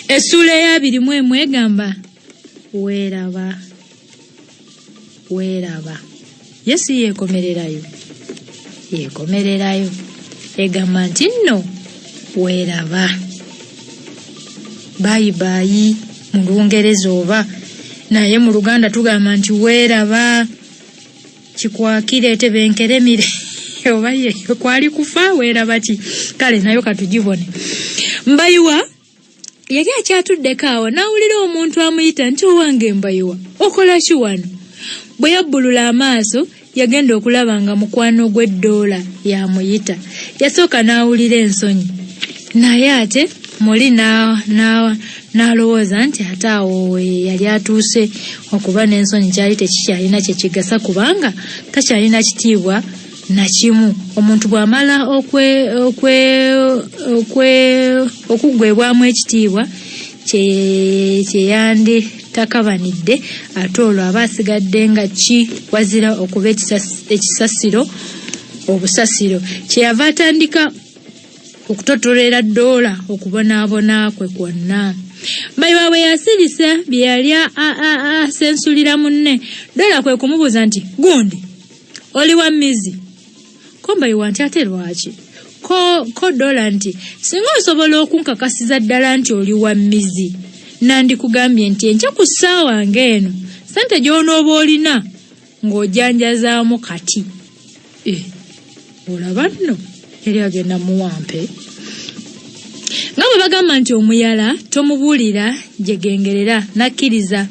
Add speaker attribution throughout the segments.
Speaker 1: Essula ya 21 egamba weeraba Yesu yekomererayo egamba nti nno weeraba bayi mu Lungereza oba naye mu Luganda tugamba nti weeraba kikwakire tebenkeremire oba ye kwali kufa weeraba ki kale nayo katugibone Mbayiwa yali akyatuddeko awo nawulira omuntu amuyita nti owange Mbayiwa okola ki wano bwe yabbulula amaaso yagenda okulaba nga mukwano gw'eddoola yamuyita yasooka nawulira ensonyi naye ate muli n'alowooza nti ate awo yali atuuse okuba n'ensonyi kyali tekikyalina kyekigasa kubanga takyalina kitiibwa na kimu omuntu bw'amala okugwebwamu ekitiibwa kyeyandi takabanidde ate olwo aba asigadde nga ki wazira okuba ekisasiro obusasiro kyeyava atandika okutotolera ddoola okubonaabona kwe kwonna Mbayiwa bwe yasirisa bye yali asensulira munne ddoola kwe kumubuuza nti gundi oli wa mizi ko Mbayiwa nti ate lwaki ko ddoola nti singa osobola okunkakasiza ddala nti oli wa mizi nandikugambye nti enkya ku ssaawa ng'eno sente gy'onooba olina ng'ojanjazaamu kati olaba nno yali agenda muwampe nga bwe bagamba nti omuyala tomubuulira gyegengerera nakkiriza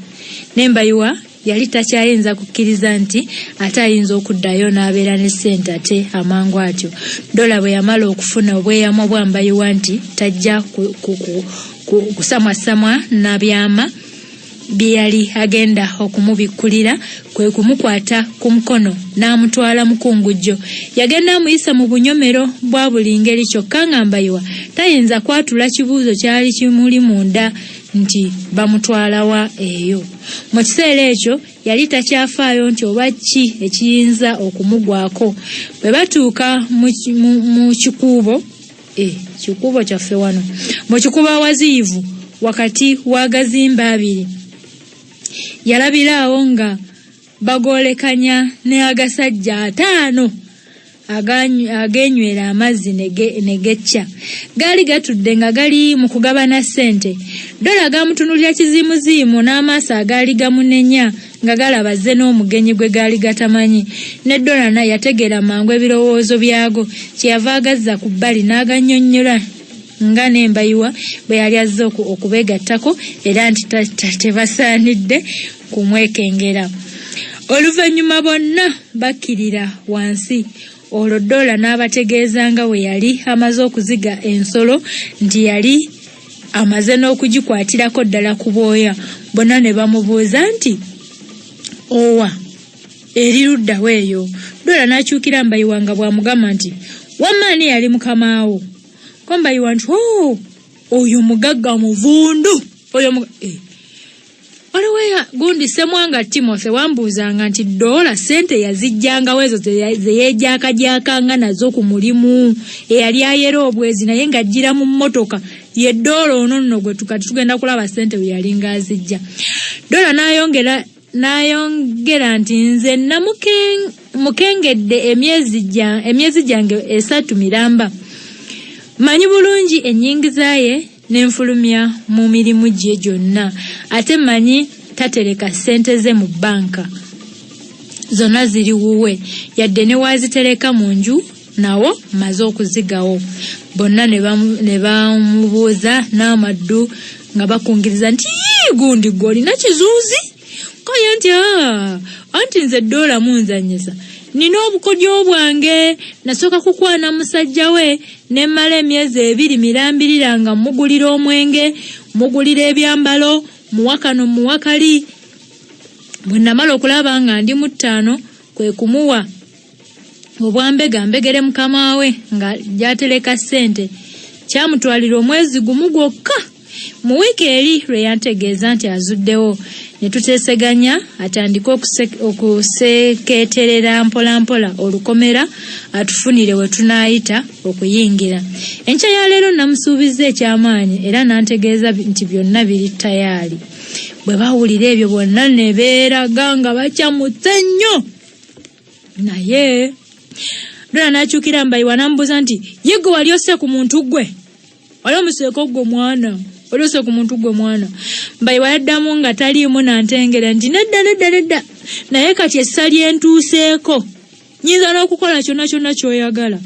Speaker 1: ne Mbayiwa yali takyayinza kukkiriza nti ate ayinza okuddayo n'abeera ne ssente ate amangu atyo ddoola bwe yamala okufuna obweyamo bwa Mbayiwa nti tajja kusamwasamwa na byama bye yali agenda okumubikkulira kwe kumukwata ku mukono n'amutwala mu kungujjo yagenda amuyisa mu bunyomero bwa buli ngeri kyokka nga Mbayiwa tayinza kwatula kibuuzo kyali kimuli munda nti bamutwalawa eyo mu kiseera ekyo yali takyafaayo nti oba ki ekiyinza okumugwako bwe batuuka mu kikuubo kikuubo kyaffe wano mu kikuubo awaziyivu wakati w'agazimba abiri yalabiraawo nga bagoolekanya ne agasajja 5 agenywera amazzi negecca gaali gatudde nga gali mu kugabana ssente ddoola gamutunulira kizimuzimu n'amaaso agaali gamunenya nga galabazze n'omugenyi gwe gaali gatamanyi ne ddoola yategeera mangu ebirowoozo byago kyeyava agazza ku bbali n'agannyonnyola nga n'Embayiwa bwe yali azze okubeegattako era nti tebasaanidde kumwekengera oluvannyuma bonna bakkirira wansi olwo ddoola n'abategeeza nga we yali amaze okuziga ensolo nti yali amaze n'okugikwatirako ddala ku bwoya bonna ne bamubuuza nti owa eri luddawo eyo ddoola n'akyukira Mbayiwa nga bw'amugamba nti wammaani yali mukamaawo ko Mbayiwa nti oyo mugagga muvundu oyo Oleweya gundi semwanga Timothy wambuuzanga nti ddoola ssente yazijjangawo ezo ze yeejaakajaakanga nazo ku mulimu eyali ayera obwezi naye ng'ajjira mu mmotoka ye ddoola ono nno gwe tukati tugenda kulaba ssente we yali ng'azijja ddoola n'ayongera nti nze namukengedde emyezi gyange 3 miramba manyi bulungi ennyingiza ye n'enfulumya mu mirimu gye gyonna ate manyi tatereka ssente ze mu banka zonna ziri wuwe yadde ne wazitereka mu nju nawo maze okuzigawo bonna ne bamubuuza n'amaddu nga bakungiriza nti gundi gwe olina kizuuzi koye nti anti nze ddoola munzanyisa nina obukodyo bwange nasooka kukwana musajja we ne mmala emyezi 2 mirambirira nga mugulira omwenge mugulira ebyambalo muwakano muwakali bwe namala okulaba nga ndi mu 5 kwe kumuwa obwambega mbegere mukama we nga gyatereka ssente kyamutwalira omwezi gumu gwokka Mu wiiki eri lwe yantegeeza nti azuddewo ne tuteeseganya atandike okusekeeterera mpolampola olukomera atufunire we tunaayita okuyingira. Enkya ya leero namusuubiza ekyamaanyi era nantegeeza nti byonna biri tayaali. Bwe bawulira ebyo bonna ne beeraga nga bakyamutse nnyo. Naye Dora n'akyukira Mbayiwa n'amubuuza nti ye gwe wali ose ku muntu gwe? Wali omuseeko gwe mwana? Wali ose ku muntu gwe mwana? Mbayiwa yaddamu nga taliimu nantengera nti nedda. Naye kati essa lyentuuseeko nyinza n'okukola kyonna ky'oyagala.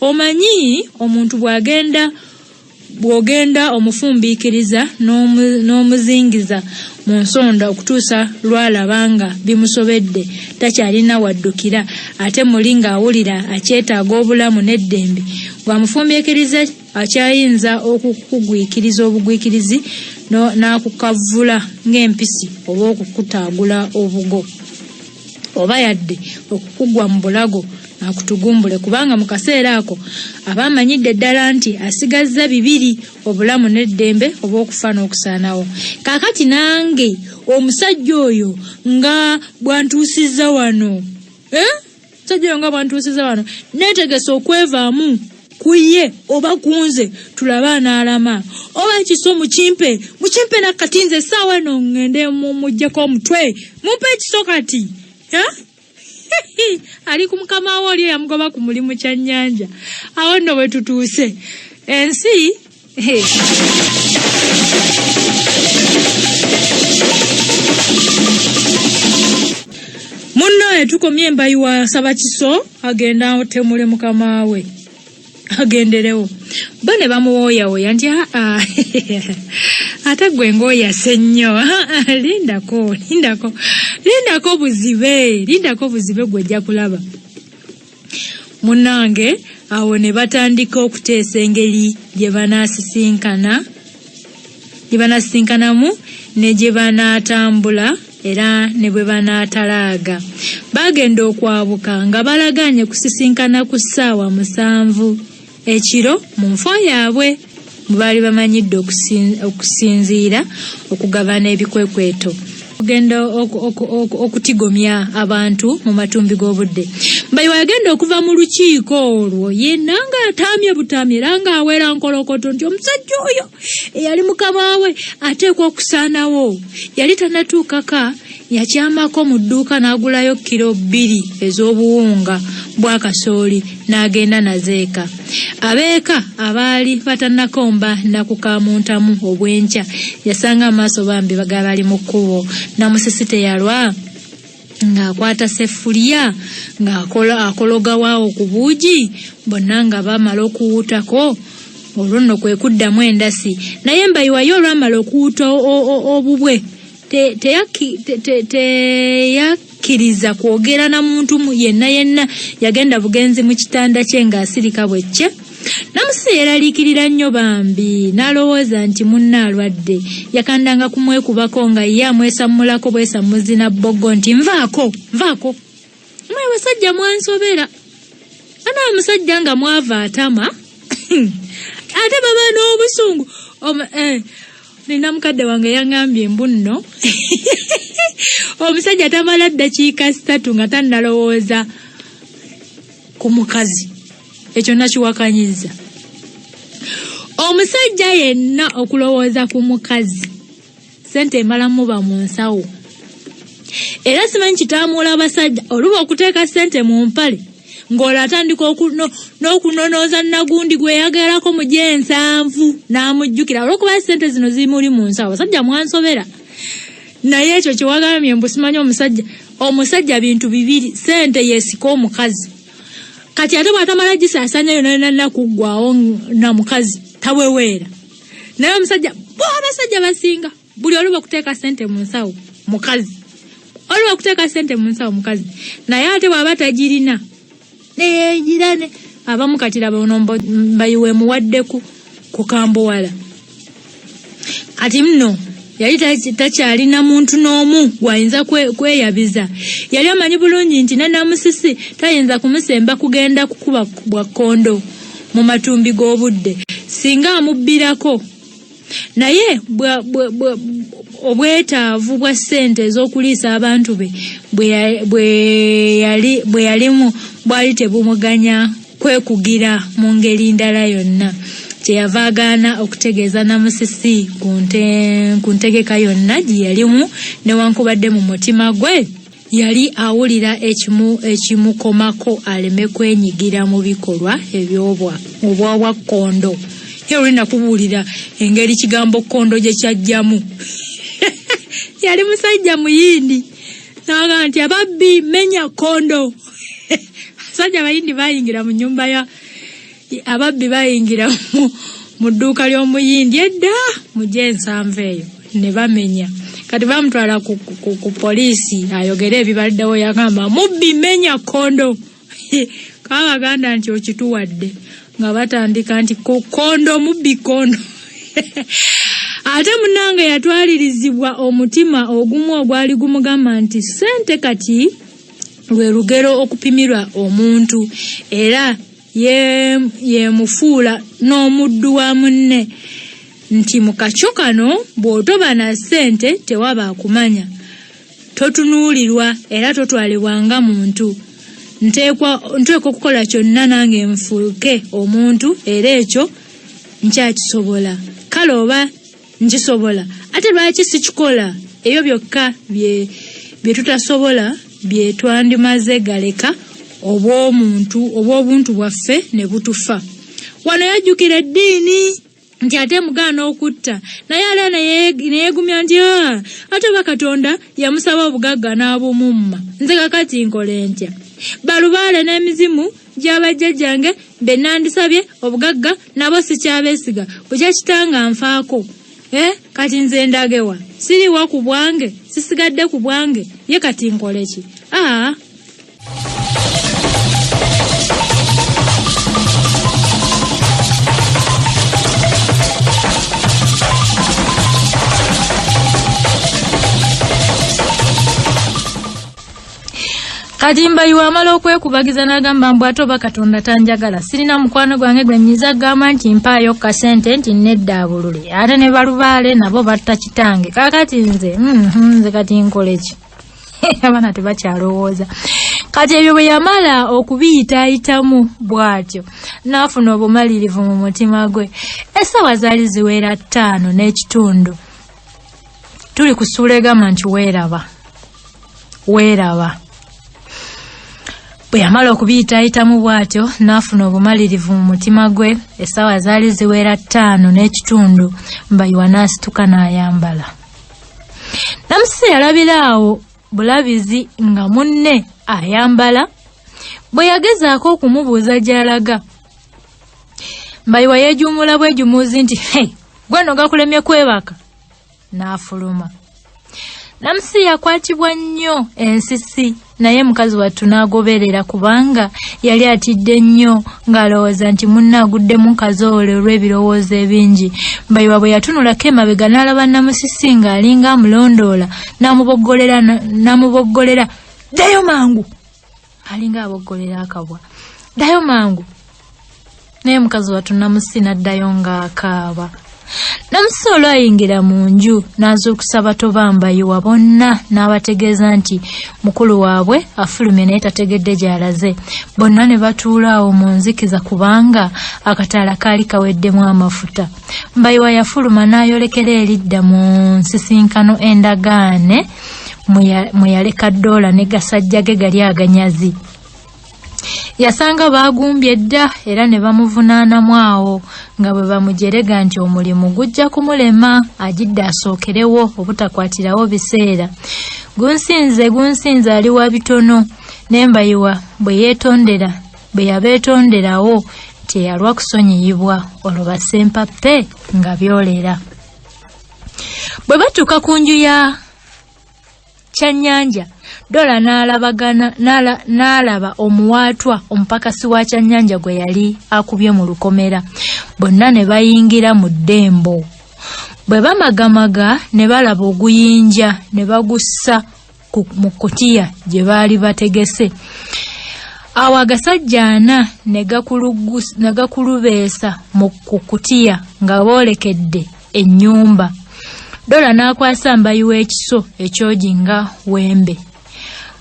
Speaker 1: Omanyi omuntu bw'ogenda omufumbiikiriza n'omuzingiza mu nsonda okutuusa lwalabanga bimusobedde takyalina waddukira ate muli ng'awulira akyetaaga obulamu n'eddembe bw'amufumbiikiriza akyayinza okukugwikiriza obugwikirizi n'akukavvula ng'empisi oba okukutaagula obugo oba yadde okukugwa mu bulago akutugumbule kubanga mu kaseera ako abamanyidde ddala nti asigazza bibiri obulamu n'eddembe oba okufa n'okusaanawo. Kaakati nange omusajja oyo nga bwantuusizza wano neetegesa okwevaamu kuye oba kunze tulabe anaalama oba ekiso mukimpe nakati nze essaawa eno ngende mujjeko omutwe mumpe ekiso kati ali ku mukama we oli yamugoba ku mulimu kya nnyanja. Awo nno bwe tutuuse ensi munno tukomye Mbayiwa Sabakiso agenda otemule mukama we agenderewo bo ne bamuwooyawoya nti ate gwe ng'oyase nnyo lindako buzibe gw'ojja kulaba. Munnange awo ne batandika okuteesa engeri gye banaasisinkanamu ne gye banaatambula era ne bwe banaatalaaga. Bagenda okwabuka nga balaganye kusisinkana ku ssaawa 7 ekiro mu nfo yaabwe baali bamanyidde okusinziira okugabana ebikwekweto ogenda okutigomya abantu mu matumbi g'obudde. Mbayiwa yagenda okuva mu lukiiko olwo yenna nga ataamye butamye era ng'aweera nkolokoto nti omusajja oyo eyali mukama we ateekwa okusaanawo. Yali tanatuukaka yakyamako mu dduuka n'agulayo kilo 2 ez'obuwunga bwa kasooli n'agenda nazeeka. Abeeka abaali batanakomba nakukamuntamu obwenkya yasanga amaaso bambi bagabali mu kkubo namusisite yalwa ng'akwata seffuliya ng'akologa waawo ku buugi bonna nga bamala okuwuutako olwo nno kwe kuddamu endasi. Naye Mbayiwa yo olwamala okuwuuta obubwe teyakkiriza kwogera na muntu yenna yagenda bugenzi mu kitanda kye ng'asirika bwecce. Namusisi yeraliikirira nnyo bambi n'alowooza nti munna alwadde yakandanga kumwekubako nga ye amwesammulako bwesammuzi na bboggo nti nvaako mwe basajja mwansobera ana omusajja nga mwava atama ate baba n'obusungu nina mukadde wange yangambye mbu nno omusajja tamala ddakiika 3 nga tannalowooza ku mukazi. Ekyo nakiwakanyiza. Omusajja yenna okulowooza ku mukazi sente emala muba mu nsawo. Era simanyi kitaamuula abasajja oluba okuteeka sente mu mpale ng'olatandika n'okunonooza nagundi gwe yagerako mu gyensanvu n'amujjukira olw'okuba sente zino zimuli mu nsawo. Abasajja mwansobera. Naye ekyo kyewagambye mbu simanyi omusajja bintu bibiri sente yeesika omukazi. Kati ate bw'atamala gisaasanya yonna kuggwawo na mukazi taweweera. Naye omusajja abasajja basinga buli oluba okuteeka sente mu nsawo mukazi. Oluba okuteeka sente mu nsawo mukazi. Naye ate bw'aba tagirina neyeegirane abamu kati laba ono Mbayiwa muwaddeku ku kambuwala. Kati nno yali takyalina muntu n'omu gwayinza kweyabiza. Yali amanyi bulungi nti Namusisi tayinza kumusemba kugenda kukuba bwa kkondo mu matumbi g'obudde singa amubbirako. naye obwetaavu bwa ssente ez'okuliisa abantu be bwe yalimu bwali tebumuganya kwekugira mu ngeri ndala yonna. Kyeyava agaana okutegeeza Namusisi ku ntegeka yonna gye yalimu, newankubadde mu mutima gwe yali awulira ekimukomako aleme kwenyigira mu bikolwa obwa kkondo. Olina kubuulira engeri kigambo kkondo gye kyajjamu. Yali musajja muyindi naga nti ababbi menya kkondo. Abasajja bayindi bayingira mu nyumba ya ababbi bayingira mu dduuka ly'omuyindi edda mu G7 eyo ne bamenya. Kati bamutwala ku poliisi ayogere ebibaddewo, yagamba mubbi menya kkondo. Kabaganda nti okituwadde nga batandika nti kkondo mubbi kkondo. Ate munange yatwalirizibwa omutima ogumu ogwali gumugamba nti ssente kati lwe lugero okupimirwa omuntu, era ye mufuula n'omuddu wa munne, nti mu kacyo kano bw'otoba na ssente tewaba akumanya, totunuulirwa era totwalibwa nga muntu. Nteekwa okukola kyonna nange nfuuke omuntu, era ekyo nkyakisobola. Kale oba nkisobola, ate lwaki sikikola? Ebyo byokka bye tutasobola bye twandimaze galeka obw'obuntu bwaffe ne butufa. Wano yajjukira eddiini nti ate mugaana okutta, naye ala neyeegumya nti ate Katonda yamusaba obugagga n'abumumma, nze kakati nkole ntya? Balubaale n'emizimu gy'abajjajjange be nandisabye obugagga nabo sikyabeesiga, bukya kitanga nfaako. Kati nze ndagewa, siriwa ku bwange, sisigadde ku bwange, ye kati nkole ki? Kati Mbayi wamala okwekubagiza n'agamba mbu ate oba Katonda tanjagala, sirina mukwano gwange gwe nyiza gamba nti mpaayo kasente nti nedda abulule. Ate ne Balubaale nabo batta kitange. Kakati nze kati nkole ki? Abaana tebakyalowooza. Kati ebyo bwe yamala okubiyitaayitamu bw'atyo n'afuna obumalirivu mu mutima gwe. Essaawa zaali ziwera 5:30. Tuli ku ssuula egamba nti weeraba. Bwe yamala okubiyitaayitamu bw'atyo n'afuna obumalirivu mu mutima gwe, essaawa zaali ziwera 5:30, Mbayi n'asituka n'ayambala. Namusisi yalabira awo bulabizi nga munne ayambala, bwe yagezaako okumubuuza gy'alaga. Mbayi yeejuumula bwejumuuzi nti gwe nno gakulemye kwebaka, n'afuluma. Namusisi yakwatibwa nnyo ensisi, naye mukazi wattu n'agoberera kubanga yali atidde nnyo ng'alowooza nti munne aguddemu nkazoole olw'ebirowoozo ebingi. Mbayi bwe yatunulako emabega n'alaba Namusisi ng'alinga amulondoola, n'amuboggolera ddayo mangu, alinga aboggolera akabwa, ddayo mangu. Naye mukazi wattu Namusisi n'addayo ng'akaaba. Namusisi olwayingira mu nju n'azuukusa bato ba Mbayi bonna n'abategeeza nti mukulu waabwe afulumye naye tategedde gy'alaze. Bonna ne batuula awo mu nzikiza kubanga akataala kaali kaweddemu amafuta. Mbayi yafuluma n'ayolekera eridda mu nsisinkano endagaane mwe yaleka Ddoola ne gasajja ge gali aganyazi. Yasanga baagumbye dda era ne bamuvunaanamu awo nga bwe bamujerega nti omulimu gujja kumulema, agidde asookerewo obutakwatirawo biseera. Gunsinze ali wa bitono. N'Embayi bwe yabeetonderawo teyalwa kusonyiyibwa, olwo basempappe nga byolera. Bwe batuuka ku nju ya Kyannyanja, Ddoola n'alaba omuwaatwa omupakasi wa Kyannyanja gwe yali akubye mu lukomera. Bonna ne bayingira mu ddembo. Bwe bamagamaga ne balaba oguyinja ne bagussa mu kutiya gye baali bategese. Awo agasajja 4 ne gakulubeesa mu kutiya nga boolekedde ennyumba. Dola n'akwasa Mbayiwa ekiso ekyogi nga wembe.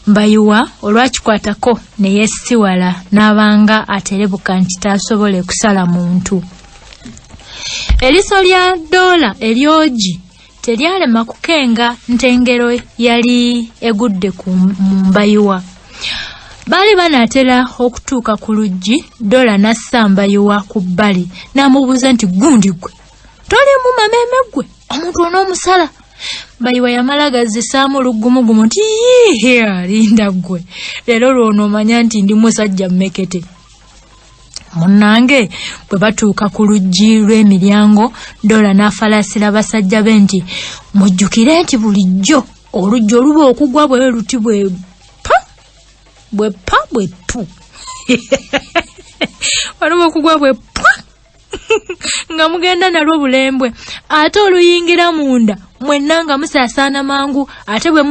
Speaker 1: Mbayiwa olwakikwatako ne yeesiwala n'abanga aterebuka nti tasobole kusala muntu. Eriso lya Dola eryogi teryalema kukenga ntengero yali egudde ku Mbayiwa. Baali banaatera okutuuka ku luggi, Dola n'assa Mbayiwa ku bbali n'amubuuza nti gundi gwe toliimu mameme gwe omuntu on'omusala. Mbayiwa yamala gazzisaamu oluggumugumu nti linda gwe leero lwono omanya nti ndi musajja mmekete. Munnange bwe batuuka ku luggi lw'emiryango, Dola n'afalaasira basajja be nti mujjukire nti bulijjo oluggi oluba okugwa bwe luti bwe pu waliwo okugwa bwe pwa nga mugenda nalwo bulembwe, ate oluyingira munda mwenna nga musaasaana mangu, ate bwe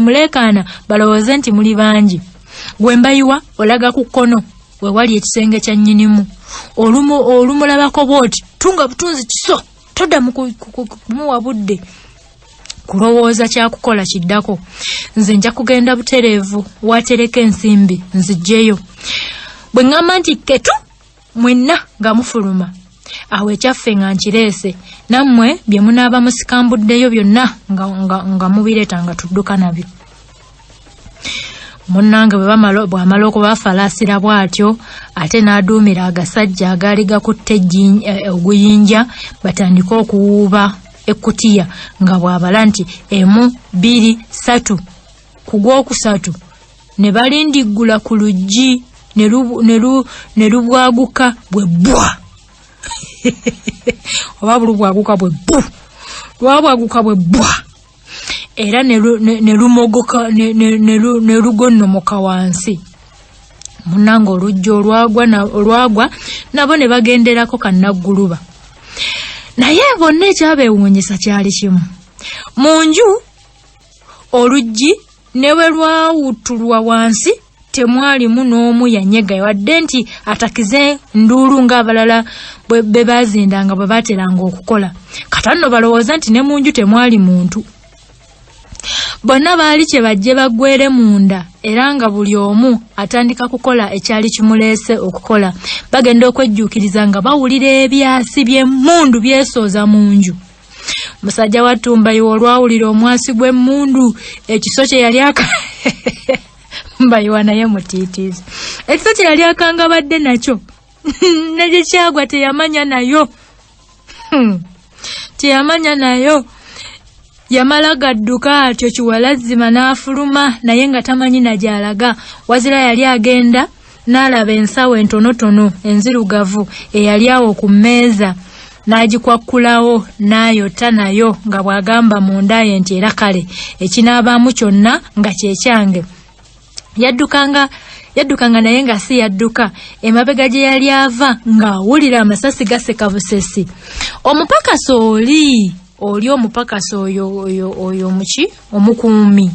Speaker 1: muleekaana balowooze nti muli bangi. Gwe Mbayiwa olaga ku kkono we wali ekisenge kya nnyinimu. Olumulabako bw'oti tunga butunzi kiso, todda kumuwa budde kulowooza kyakukola kiddako. Nze nja kugenda butereevu watereka ensimbi nziggyeyo. Bwe ŋŋamba nti ketu mwenna nga mufuluma, awo ekyaffe nga nkireese, nammwe bye munaaba musikambuddeyo byonna nga mubireeta nga tudduka nabyo. Munnange bw'amala okubafalaasira bw'atyo, ate n'aduumira agasajja agaali gakutte oguyinja batandike okuwuuba ekkutiya nga bw'abala nti 1, 2, 3. Ku gwokusatu ne balindiggula ku luggi ne lubwaguka bwe bbwa. Oba bulubwaguka bwe bbu, lwabwaguka bwe bbwa, era ne lumogoka ne lugonnomoka wansi. Munnange oluggi olwagwa nabo ne bagenderako kannagguluba. Naye bonna ekyabeewuunyisa kyali kimu. Mu nju oluggi ne bwe lwawuttulwa wansi temwalimu n'omu yanyega wadde nti atakize nduulu ng'abalala bwe baazindanga bwe baateranga okukola. Katanno balowooza nti ne mu nju temwali muntu. Bonna baali kye bajje baggwere munda, era nga buli omu atandika kukola ekyali kimuleese okukola. Bagenda okwejjuukiriza nga bawulira ebyasi by'emmundu byesooza mu nju. Musajja wattu Mbayiwa olwawulira omwasi gw'emmundu, ekiso kye yali Mbayiwa naye mutiitiizi. Ekiso kye yali akangabadde nakyo ne gye kyagwa teyamanya nayo. Teyamanya nayo. Yamala gadduka atyo kiwalazzima n'afuluma, naye nga tamanyi na gy'alaga. Wazira yali agenda n'alaba ensawo entonotono enzirugavu eyali awo ku mmeeza, n'agikwakkulawo n'ayota nayo nga bw'agamba munda ye nti era kale ekinaabaamu kyonna nga kye kyange. Yaddukanga naye nga si yadduka, emabega gye yali ava ng'awulira amasasi gaseka busesi. Omupakasi oli omupakasi oyo muki omukuumi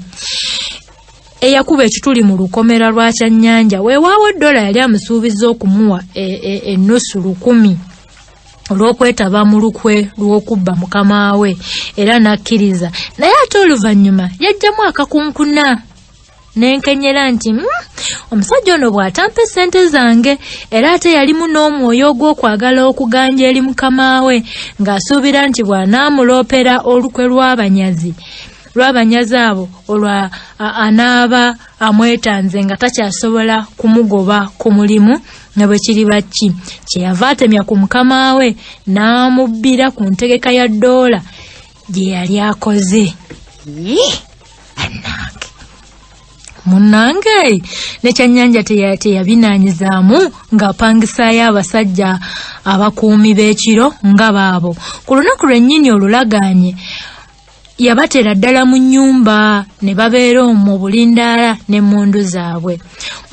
Speaker 1: eyakuba ekituli mu lukomera lwa Kyannyanja, weewaawo Dola yali amusuubiza okumuwa ennusu 1,000 olw'okwetaba mu lukwe lw'okubba mukama we, era n'akkiriza. Naye ate oluvannyuma yajjamu akakunkuna n'enkenyera nti omusajja ono bw'atampa ssente zange, era ate yalimu n'omwoyo ogw'okwagala okuganja eri mukama we, ng'asuubira nti bw'anaamuloopera olukwe lw'abanyazi abo olwa anaaba amwetanze nga takyasobola kumugoba ku mulimu ne bwe kiriba ki. Kyeyava atemya ku mukama we n'amubbira ku ntegeka ya Dola gye yali akoze. Munnange ne Kyannyanja teyabinaanyizaamu ng'apangisaayo abasajja abakuumi b'ekiro nga baabo. Ku lunaku lwennyini olulagaanye yabatera ddala mu nnyumba ne babeera mu bulindaala n'emmundu zaabwe.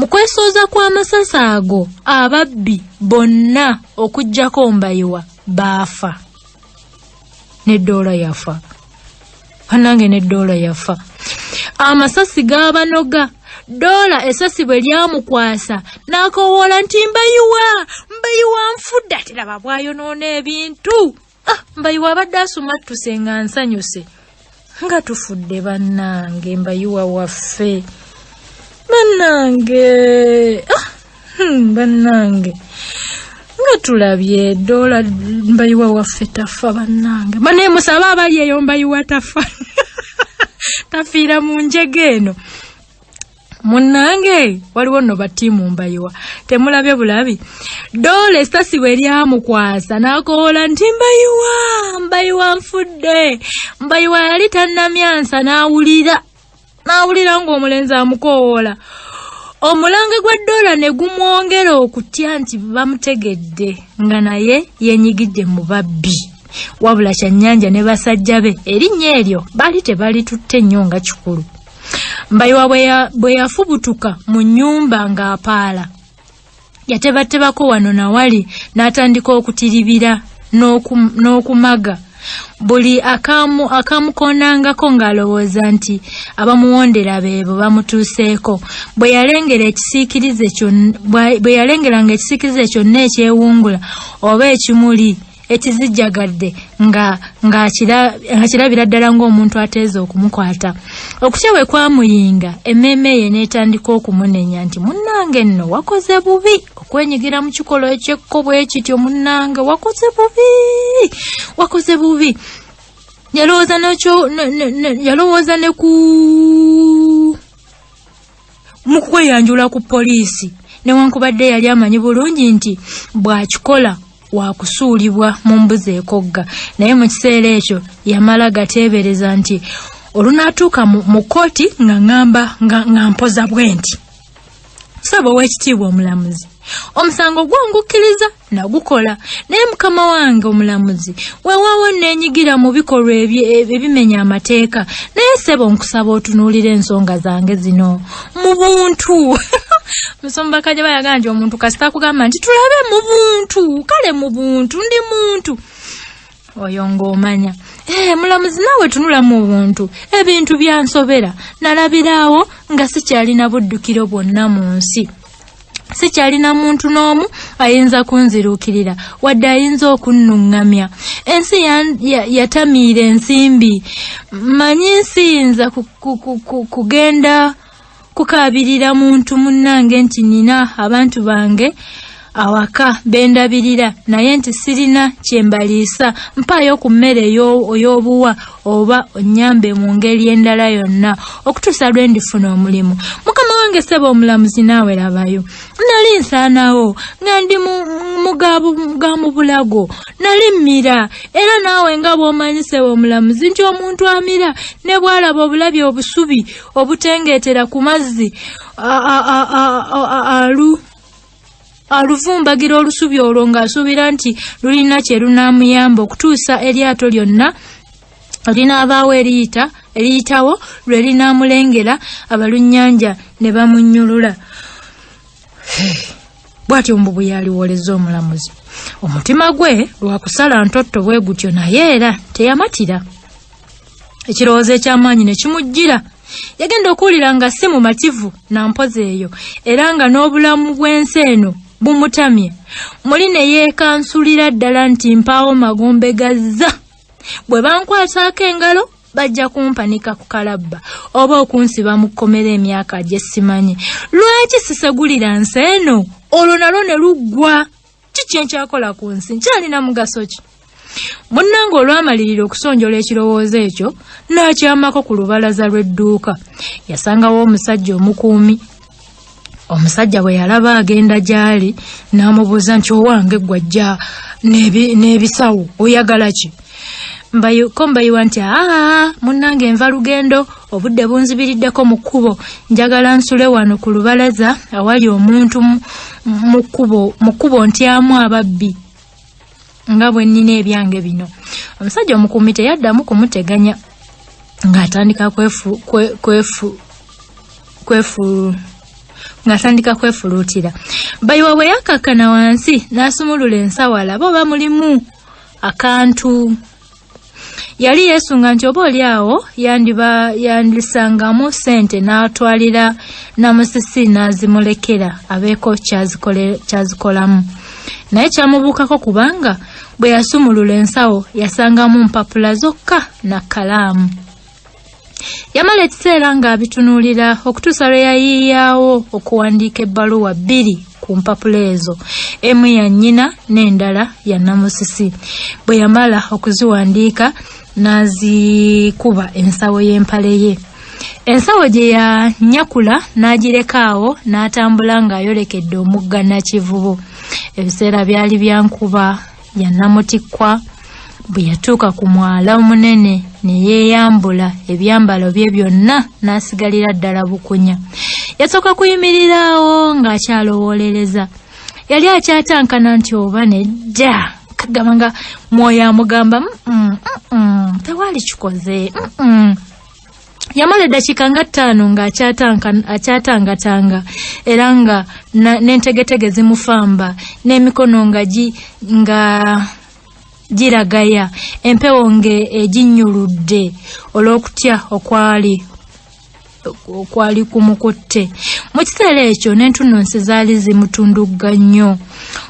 Speaker 1: Mu kwesooza kw'amasasi ago, ababbi bonna okuggyako Mbayiwa baafa. Ne Dola yafa. Bannange ne Dola yafa. Amasasi gaabanoga. Dola essasi bwe lyamukwasa n'akowoola nti Mbayiwa nfudde, ate laba bw'ayonoona ebintu. Mbayiwa abadde asumattuse nga nsanyuse nga tufudde bannange Mbayiwa waffe bannange bannange nga tulabye dola Mbayiwa waffe tafa bannange bane musaba abali eyo Mbayiwa tafa tafiira mu njege eno munnange waliwo no batimu Mbayiwa temulabye bulabi dole stasi weryamukwasa nakoola nti Mbayiwa nfudde Mbayiwa yali tannamyansa nawulira ng'omulenzi amukoola omulange gwa dola ne gumwongera okutya nti bamutegedde nga naye yenyigidde mu babbi wabula Kyannyanja ne basajja be erinnya eryo bali tebalitutte nnyo nga kikulu Mbayiwa bwe yafubutuka mu nnyumba ng'apaala yatebatebako wano na wali n'atandika okutiribira n'okumaga buli akamukonangako ng'alowooza nti abamuwondera beebo bamutuuseeko bwe yalengeranga ekisiikirize kyonna ekyewungula oba ekimuli ekizijjagadde nga kirabira ddala ng'omuntu ateeza okumukwata okutya bwe kwamuyinga emmeeme ye n'etandika okumunenya nti munnange nno wakoze bubi okwenyigira mu kikolo ekyekko bwe kityo munnange wakoze bubi yalowooza ne mu kweyanjula ku poliisi newankubadde yali amanyi bulungi nti bw'akikola wakusuulibwa mu mbuzi ekogga naye mu kiseera ekyo yamala gateebereza nti olunaatuuka mu kooti nga mpoza bwe nti saba ow'ekitiibwa omulamuzi omusango gwangukkiriza nagukola naye mukama wange omulamuzi weewaawo neenyigira mu bikolwa ebimenya amateeka naye sebo nkusaba otunuulira ensonga zange zino mu buntu Musomba Kajaba yaganje omuntu kasita kugamba nti tulabe mu buntu kale mu buntu ndi muntu oyo ng'omanya mulamuzi naawe tunula mu buntu ebintu byansobera nalabiraawo nga sikyalina buddukiro bwonna mu nsi sikyalina muntu n'omu ayinza kunziruukirira wadde ayinza okunnuŋŋamya ensi yatamiira ensimbi manyi nsiyinza kugenda kukaabirira muntu munnange nti nina abantu bange awaka bendabirira naye nti sirina kyembaliisa mpaayo ku mmere ey'obuwa oba onnyambe mu ngeri endala yonna okutuusa lwe ndifuna omulimu mukama wange seba omulamuzi naawe labayo nali nsaanawo nga ndi ga mu bulago nali mmira era naawe nga bw'omanyi seba omulamuzi nti omuntu amira ne bw'alaba obulabi obusubi obutengeetera ku mazzi aluvumbagira olusubi olwo ng'asuubira nti lulina kye lunaamuyamba okutuusa eryato lyonna linaabaawo eriyitawo lwe linaamulengera abalunnyanja ne bamunnyulula bw'atyo mbu bwe yaliwoleza omulamuzi omutima gwe lwakusala ntotto bwe gutyo naye era teyamatira ekirowoozo eky'amaanyi ne kimujjira yagenda okuwulira nga si mumativu na mpozi eyo era nga n'obulamu bw'ensi eno bumutamye muli ne yeekansulira ddala nti mpaawo magombe gazza bwe bankwataako engalo bajja kumpanika ku kalabba oba okunsiba mu kkomera emyaka gye simanyi lwaki sisegulira nsi eno olwo nalwo ne luggwa kiki enkyakola ku nsi nkyalina mugaso ki munnange olwamalirira okusonjola ekirowoozo ekyo n'akyamako ku lubalaza lw'edduuka yasangawo omusajja omukuumi omusajja bwe yalaba agenda gy'ali n'amubuuza nti owange gwajja n'ebisawo oyagala ki Mbayiwa nti munnange nva lugendo obudde bunzibiriddeko mu kkubo njagala nsule wano ku lubalaza awali omuntu mu kkubo ntyamu ababbi nga bwe nnina ebyange bino omusajja omukuumi teyaddamu kumuteganya ng'atandika ng'atandika kwefuluutira Mbayiwa bwe yakakkana wansi n'asumulula ensawala oba mulimu akantu yali yeesunga nti oba oli awo yandisangamu ssente n'atwalira namusisi n'azimulekera abeeko kyazikolamu naye kyamubuukako kubanga bwe yasumulula ensawo yasangamu mpapula zokka na kalaamu. Yamala ekiseera ng'abitunuulira okutuusa lwe yayiiyaawo okuwandiika ebbaluwa 2 ku mpapula ezo, emu ya nnyina n'endala ya Namusisi. Bwe yamala okuziwandiika n'azikuba ensawo y'empale ye. Ensawo gye yanyakula n'agireka awo n'atambula ng'ayolekedde omugga Nakivubo. Ebiseera byali bya nkuba ya Namutikkwa. Bwe yatuuka ku mwala omunene ne yeeyambula ebyambalo bye byonna n'asigalira ddala bukunya. Yasooka kuyimirirawo ng'akyalowoolereza. Yali akyatankana nti oba nedda kagamba nga mwoyo amugamba tewali kikoze. Yamala eddakiika nga 5 ng'akyatangatanga era nga n'entegetege zimufamba n'emikono nga giragaya, empewo eginnyuludde olw'okutya okwali kumukutte. Mu kiseera ekyo n'entunnunsi zaali zimutundugga nnyo.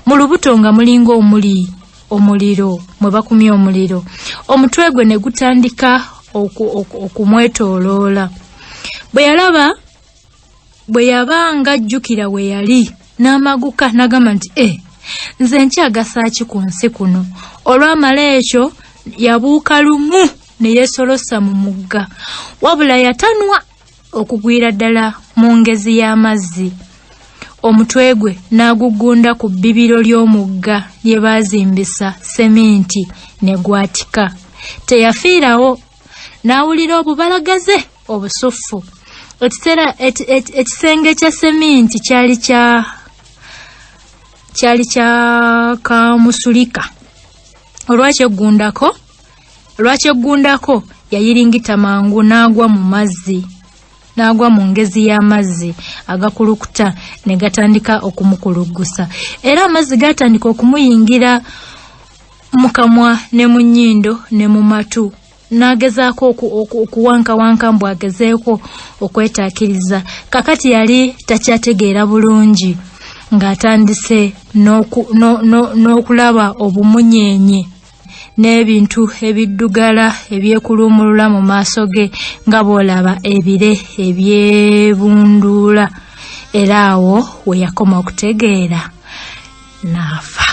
Speaker 1: Mu lubuto nga mulinga omuliro mwe bakumya omuliro. Omutwe gwe ne gutandika okumwetooloola. Bwe yaba ng'ajjukira we yali n'amaguka n'agamba nti nze nkyagasa ki ku nsi kuno. Olw'amala ekyo yabuuka lumu ne yeesolosa mu mugga, wabula yatanwa okugwira ddala mu ngezi y'amazzi. Omutwe gwe n'agugunda ku bbibiro ly'omugga lye baazimbisa seminti ne gwatika. Teyafiirawo, n'awulira obubalagaze obusuffu. Ekisenge kya seminti kyali kya kamusulika. Olwakyeggundako yayiringita mangu n'agwa mu mazzi. N'agwa mu ngezi y'amazzi agakulukuta ne gatandika okumukulugusa. Era amazzi gatandika okumuyingira mu kamwa ne mu nnyindo ne mu matu. N'agezaako okuwankawanka mbw agezeeko okwetaakiriza. Kakati yali takyategeera bulungi ng'atandise n'okulaba obumunyenye n'ebintu ebiddugala ebyekuluumulula mu maaso ge nga bw'olaba ebire ebyebunduula. Era awo we yakoma okutegeera n'afa.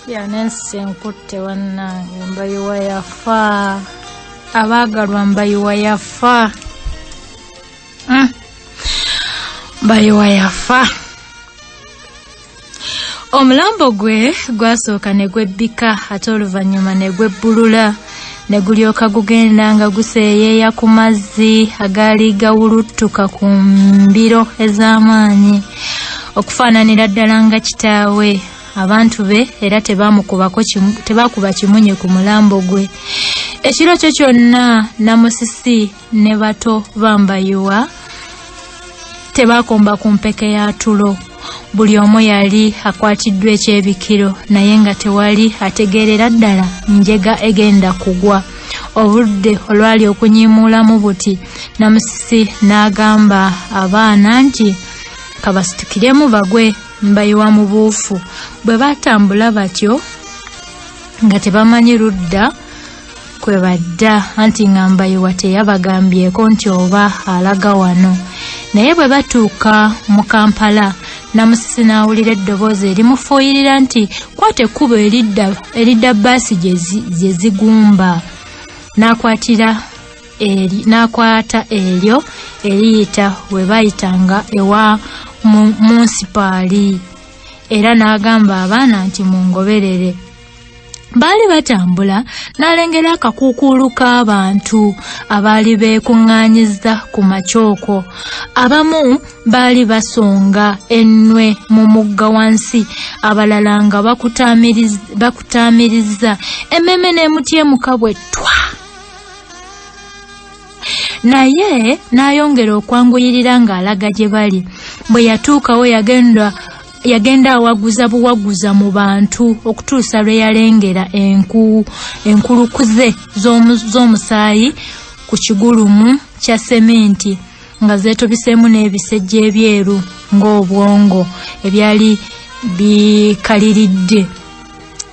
Speaker 1: Yanensi enkutte wannange, Mbayiwa yafa. Abaagalwa Mbayiwa yafa. Mbayiwa yafa. Omulambo gwe gwasooka ne gwebbika ate oluvannyuma ne gwebbulula ne gulyoka gugenda nga guseeyeeya ku mazzi agaali gawuluttuka ku mbiro ez'amaanyi okufaananira ddala nga kitaawe. Abantu be era tebaakuba kimunye ku mulambo gwe. Ekiro kyo kyonna Namusisi ne bato ba Mbayiwa tebaakomba ku mpeke ya tulo. Buli omu yali akwatiddwa ekyebikiro naye nga tewali ategeerera ddala njega egenda kugwa. Obudde olwali okunyiimuulamu buti, Namusisi n'agamba abaana nti kabasitukiremu bagwe. Mbayiwa mu buufu. Bwe batambula batyo nga tebamanyi ludda kwe badda, anti nga Mbayiwa teyabagambyeko nti oba alaga wano. Naye bwe batuuka mu Kampala, Namusisi n'awulira eddoboozi erimufuuyirira nti kwata ekkubo eridda bbaasi gye zigumba. N'akwata eryo eriyita we bayitanga ewa munsipaali. Era n'agamba abaana nti mungoberere. Baali batambula n'alengera akakuukulu k'abantu abaali beekuŋŋaanyizza ku makyoko. Abamu baali basonga ennwe mu mugga wansi, abalala nga bakutaamirizza. Emmeme n'emutyemuka bwe ttwa. Naye n'ayongera okwanguyirira ng'alaga gye bali. Bwe yatuukawo yagenda awaguza buwaguza mu bantu okutuusa lwe yalengera enkulukuze z'omusaayi ku kigulumu kya sementi nga zeetobiseemu n'ebisejja ebyeru ng'obwongo ebyali bikaliridde.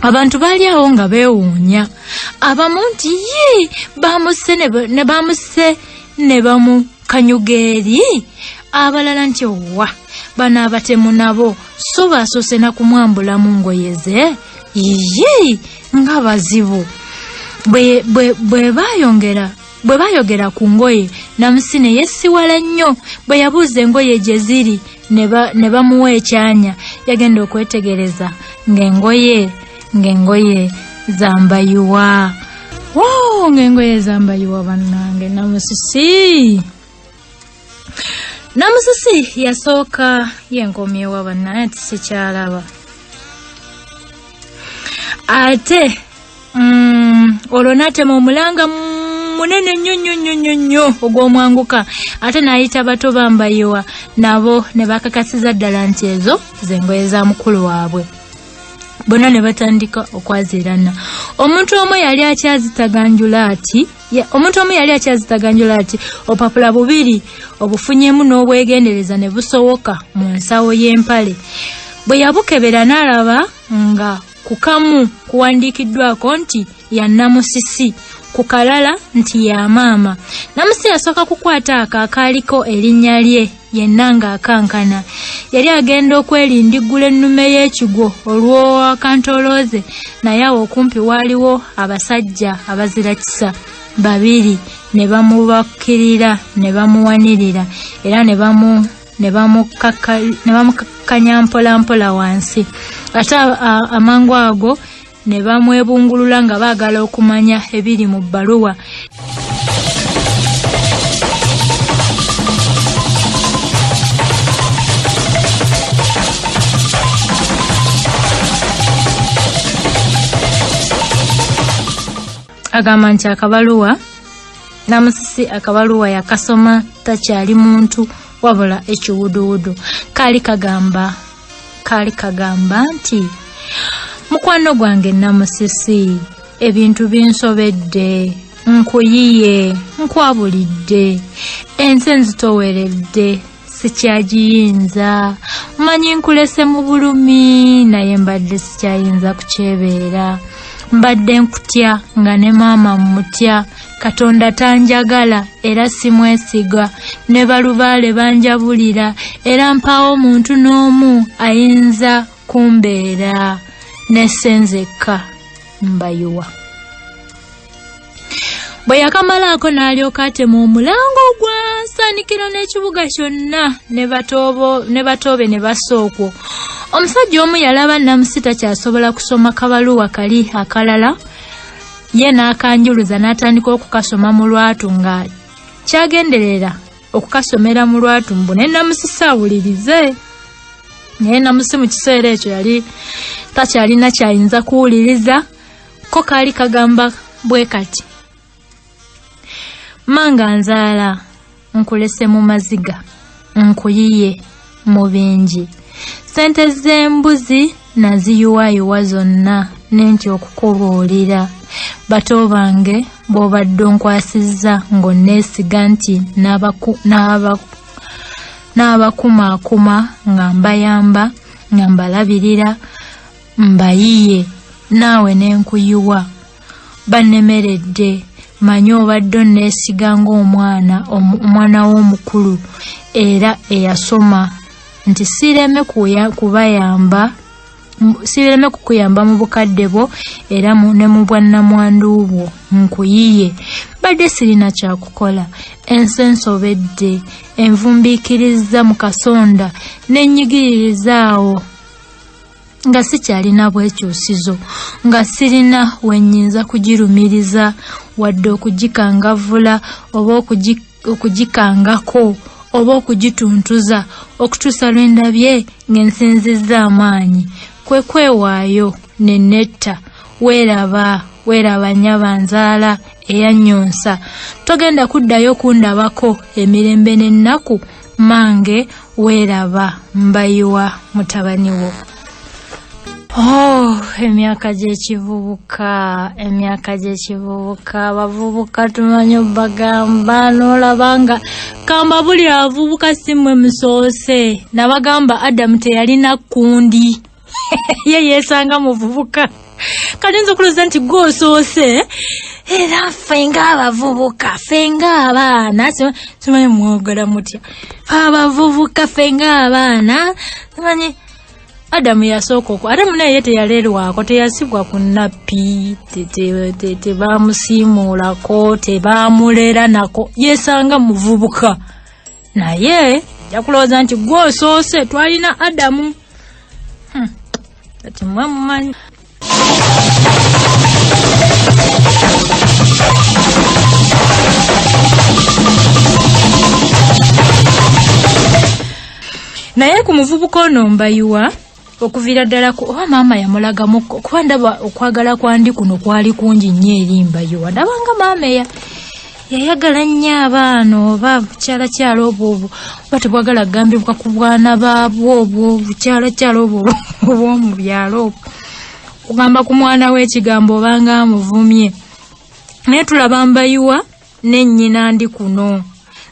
Speaker 1: Abantu bali awo nga beewuunya. Abamu nti ye bamuse ne bamukanyuga eri. Abalala nti wa bano abatemu nabo so basoose na kumwambulamu ngoye ze. Ye nga bazibu. Bwe bayogera ku ngoye, Namusi ne yesiwala nnyo. Bwe yabuuza engoye gye ziri ne bamuwa ekyanya, yagenda okwetegereza ng'engoye zambayuwa. Ng'engoye zambayuwa bannange. Namusisi yasooka yenkomyewa bannange nti sikyalaba. Ate olwo n'atema omulanga munene nnyo ogw'omwanguka. Ate n'ayita bato bambayiwa, nabo ne bakakasiza ddala nti ezo z'engoye za mukulu waabwe. Bonna ne batandika okwazirana. Omuntu omu yali akyazitaganjula ati obupapula bubiri obufunyemu n'obwegendereza ne busowoka mu nsawo y'empale. Bwe yabukebera n'alaba nga ku kamu kuwandiikiddwako nti ya Namusisi, ku kalala nti ya maama. Namusi yasooka kukwata akaaliko erinnya lye yenna ng'akankana. Yali agenda okwerindiggula ennume y'ekigwo olw'akantolooze, naye awo okumpi waaliwo abasajja abazirakisa babiri ne bamubakkirira ne bamuwanirira era ne bamukakanya mpolampola wansi. Ate amangu ago ne bamwebungulula nga baagala okumanya ebiri mu bbaluwa. Agamba nti akabaluwa, Namusisi akabaluwa yakasoma takyali muntu wabula ekiwuduwudu. Kaali kagamba nti mukwano gwange Namusisi, ebintu binsobedde, nkuyiye, nkwabulidde, ensi nzitoweredde, sikyagiyinza. Manyi nkulese mu bulumi naye mbadde sikyayinza kukyebeera. Mbadde nkutya nga ne maama mmutya. Katonda tanjagala era simwesiga, ne balubaale banjabulira era mpaawo omuntu n'omu ayinza kumbeera. Nesenzeka mbayuwa. Bwe yakamalaako n'alyoka atema omulango ogwansaanikira n'ekibuga kyonna ne batoobe ne basookwo. Omusajja omu yalaba Namusi takyasobola kusoma kabaluwa kali akalala, ye n'akanjuluza n'atandika okukasoma mu lwatu nga kyagenderera okukasomera mu lwatu mbu ne Namusi saawulirize. Naye Namusi mu kiseera ekyo yali takyalina kyayinza kuwuliriza. Ko kaali kagamba bwe kati: manga nzaala, nkulese mu maziga, nkuyiye mu bingi. Sente z'embuzi naziyuwayuwa zonna nenti okukubuulira. Bato bange bw'obadde onkwasizza ng'onneesiga nti n'abakumaakuma nga mbayamba nga mbalabirira, mbayiye naawe n'enkuyiwa. Bannemeredde, manyi obadde onneesiga ng'omwana w'omukulu era eyasoma, nti sireme kukuyamba mu bukadde bwo era ne mu bwannamwandu bwo. Nkuyiye, badde sirina kyakukola. Ensi ensobedde, envumbiikiriza mu kasonda n'ennyigiririzaawo nga sikyalina bwekyusizo, nga sirina wennyinza kugirumiriza wadde okugikangavvula oba okugikangako oba okugituntuza okutuusa lwe ndabye ng'ensinzizza amaanyi. Kwe kwewaayo ne netta. Weeraba nnyaba nzaala eyanyonsa. Togenda kuddayo kundabako emirembe n'ennaku. Mange weeraba, mbayiwa mutabani wo. Emyaka gy'ekivubuka, abavubuka tumanyi bagamba n'olabanga kamba buli avubuka si mmwe musoose. Nabagamba Adamu teyalina kundi ye yesanga muvubuka kati nzo kuloza nti gosoose era fenga abavubuka fenga abaana simanyi mwogala mutya abavubuka fenga abaana simanyi Adamu yasoko Adamu naye teyaleerwako teyasibwa ku nappi tebamusiimuulako tebamulera nako yesanga muvubuka naye yakulooza nti gwosoose twalina Adamu kati mwamumanyi naye ku muvubuka ono mbayiwa okuvira ddala ku oba maama yamulagamu kuba ndaba okwagala kwandi kuno kwali kungi nnyo eri mbayiwa ndabanga maama yayagala nnyo abaana oba bukyalakyala obwo oba tebwagala kugambibwa ku bwana baabwo obwo bukyalakyala obwo obw'omu byalo kugamba ku mwana w'ekigambo obanga amuvumye naye tulaba mbayiwa n'ennyina ndi kuno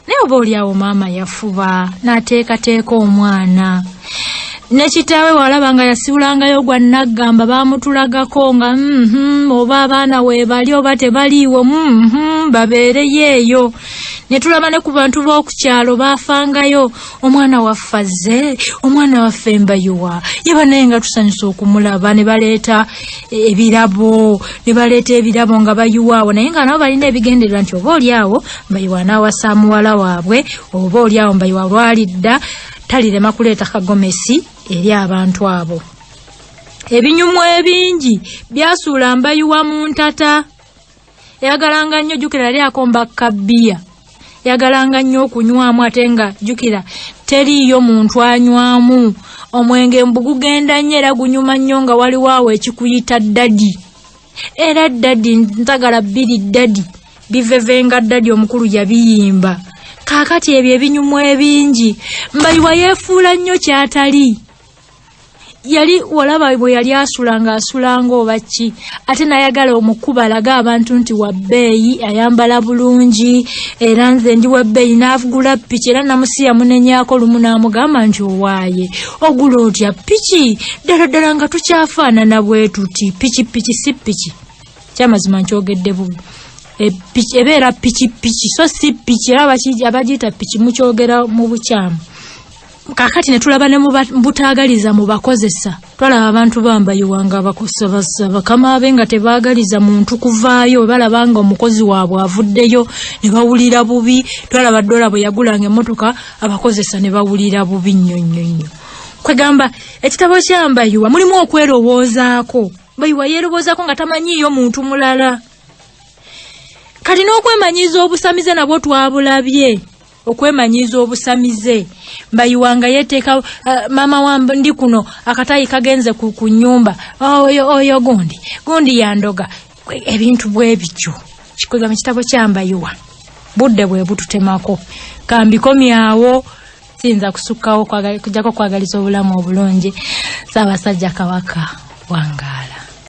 Speaker 1: naye oba oliawo maama yafuba n'ateekateeka omwana nekitaawe walaba nga yasibulangayo gwa naggamba baamutulagako nga oba abaana weebali oba tebaliiwo babeereyo eyo ne tulaba ne ku bantu b'okukyalo baafangayo omwana waffe azze omwana waffe mbayiwa yeba naye nga tusanyusa okumulaba ne baleeta ebirabo nga bayiwaawo naye nga nabo balina ebigendererwa nti oba oliawo mbayiwa anaawasa muwala waabwe oba oliawo mbayiwa lwalidda talirema kuleeta kagomesi eri abantu abo ebinyumu ebingi byasuula mbayiwa mu ntata yagalanga nnyo jukira yali akomba kabbiya yagalanga nnyo okunywamu ate nga jukira teriiyo muntu anywamu omwenge mbu gugenda nnyo era gunyuma nnyo nga waliwo awo ekikuyita ddadi era ddadi ntagala bbiri ddadi bivevenga ddadi omukulu yabiyimba kaakati ebyo ebinyumu ebingi mbayiwa yeefuula nnyo kyatali yali walaba bwe yali asulanga oba ki ate nayagala omukuba alaga abantu nti wabbeeyi ayambala bulungi era nze ndi wabbeeyi n'avugula piki era namusiya munenyaako lumu n'amugamba nti owaaye ogula otya piki ddala nga tukyafaanana bwe tuti piki si piki kyamazima nkyogedde bubi ebeera piki so si piki era abagiyita piki mukyogera mu bukyamu kakati ne tulaba ne mbutaagaliza mu bakozesa twalaba abantu bambayiwanga abakozesa bakama abe nga tebaagaliza muntu kuvaayo balaba nga omukozi waabwe avuddeyo ne bawulira bubi twalaba ddola bwe yagulanga emmotoka abakozesa ne bawulira bubi nnyo kwegamba ekitabo kyambayiwa mulimu okwerowoozaako mbayiwa yeerowoozaako nga tamanyiiyo muntu mulala kati n'okwemanyiiza obusamize nabwo twabulabye okwemanyiiza obusamize mbayiwanga yeteeka mama wambe ndi kuno akatayi kagenze ku nyumba oyo gundi yandoga ebintu bwe bityo kikwega mu kitabo kyambayiwa budde bwe bututemako kambikomyawo sinza kusukkawo kujjako kwagaliza obulamu obulungi Ssaabasajja Kabaka wange.